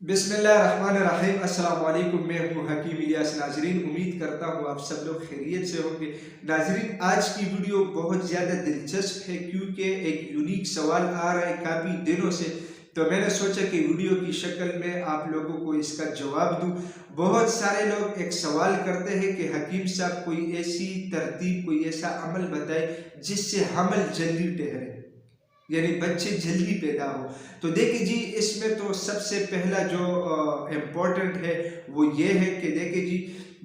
बिस्मिल्लाहिर्रहमानिर्रहीम। अस्सलाम वालेकुम। मैं हूँ हकीम इlyas। नाजरीन, उम्मीद करता हूँ आप सब लोग खैरियत से होंगे। नाजरीन, आज की वीडियो बहुत ज़्यादा दिलचस्प है क्योंकि एक यूनिक सवाल आ रहा है काफ़ी दिनों से, तो मैंने सोचा कि वीडियो की शक्ल में आप लोगों को इसका जवाब दूँ। बहुत सारे लोग एक सवाल करते हैं कि हकीम साहब कोई ऐसी तरतीब, कोई ऐसा अमल बताए जिससे हमल जल्दी ठहरे, यानी बच्चे जल्दी पैदा हो। तो देखिए जी, इसमें तो सबसे पहला जो इम्पोर्टेंट है वो ये है कि देखिए जी,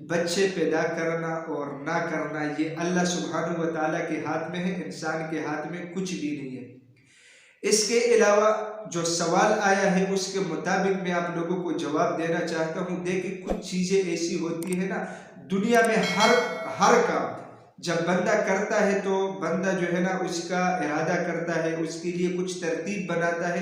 बच्चे पैदा करना और ना करना ये अल्लाह सुब्हानहू व तआला के हाथ में है, इंसान के हाथ में कुछ भी नहीं है। इसके अलावा जो सवाल आया है उसके मुताबिक मैं आप लोगों को जवाब देना चाहता हूँ। देखिए, कुछ चीज़ें ऐसी होती है ना दुनिया में, हर काम जब बंदा करता है तो बंदा जो है ना उसका इरादा करता है, उसके लिए कुछ तरतीब बनाता है।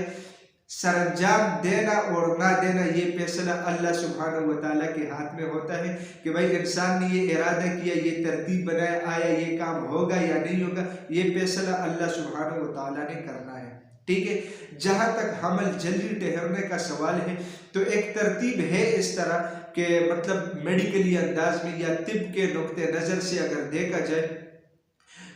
सरंजाम देना और ना देना ये फैसला अल्लाह सुब्हानहू व तआला के हाथ में होता है कि भाई इंसान ने ये इरादा किया, ये तरतीब बनाया, आया ये काम होगा या नहीं होगा, ये फैसला अल्लाह सुब्हानहू व तआला ने करना है। ठीक है। जहाँ तक हमल जल्दी ठहरने का सवाल है तो एक तरतीब है इस तरह के, मतलब मेडिकली अंदाज में या तिब के नुक्ते नज़र से अगर देखा जाए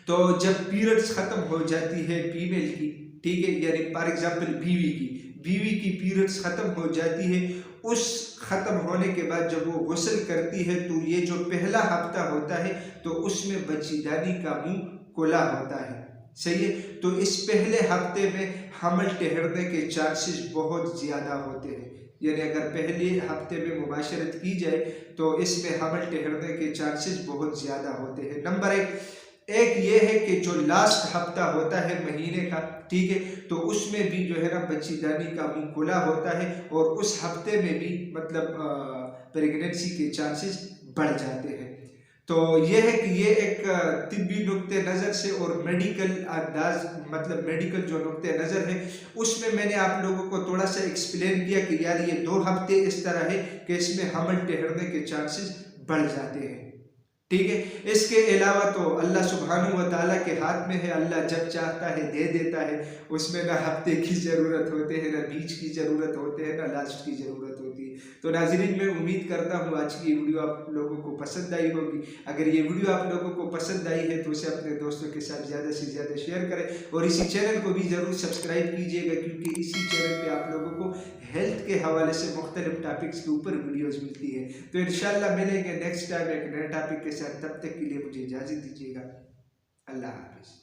तो जब पीरियड्स खत्म हो जाती है फीमेल की, ठीक है, यानी फॉर एग्जांपल बीवी की पीरियड्स खत्म हो जाती है, उस खत्म होने के बाद जब वो गुस्ल करती है तो ये जो पहला हफ्ता होता है तो उसमें बच्चीदानी का मुंह खुला होता है। सही है। तो इस पहले हफ्ते में हमल ठहरने के चांसेस बहुत ज़्यादा होते हैं, यानी अगर पहले हफ्ते में मुबाशरत की जाए तो इसमें हमल ठहरने के चांसेस बहुत ज़्यादा होते हैं। नंबर एक ये है कि जो लास्ट हफ्ता होता है महीने का, ठीक है, तो उसमें भी जो है ना बच्चीदानी का मुंह खुला होता है और उस हफ्ते में भी मतलब प्रेगनेंसी के चांसेस बढ़ जाते हैं। तो ये है कि ये एक तिब्बी नुक्ते नज़र से और मेडिकल अंदाज, मतलब मेडिकल जो नुक्ते नज़र है उसमें मैंने आप लोगों को थोड़ा सा एक्सप्लेन किया कि यार ये 2 हफ्ते इस तरह है कि इसमें हमल ठहरने के चांसेस बढ़ जाते हैं। ठीक है। इसके अलावा तो अल्लाह सुब्हानहू व तआला के हाथ में है, अल्लाह जब चाहता है दे देता है। उसमें ना हफ्ते की ज़रूरत होते है, ना बीच की ज़रूरत होते है, ना लास्ट की ज़रूरत होती है। तो नाज़रीन, मैं उम्मीद करता हूँ आज की ये वीडियो आप लोगों को पसंद आई होगी। अगर ये वीडियो आप लोगों को पसंद आई है तो उसे अपने दोस्तों के साथ ज़्यादा से ज़्यादा शेयर करें और इसी चैनल को भी ज़रूर सब्सक्राइब कीजिएगा क्योंकि इसी चैनल पर आप लोगों को हेल्थ के हवाले से मुख्तलिफ टॉपिक्स के ऊपर वीडियोज़ मिलती है। तो इंशाल्लाह मिलेंगे नेक्स्ट टाइम एक नए टॉपिक के साथ। तब तक के लिए मुझे इजाज़त दीजिएगा। अल्लाह हाफ़िज़।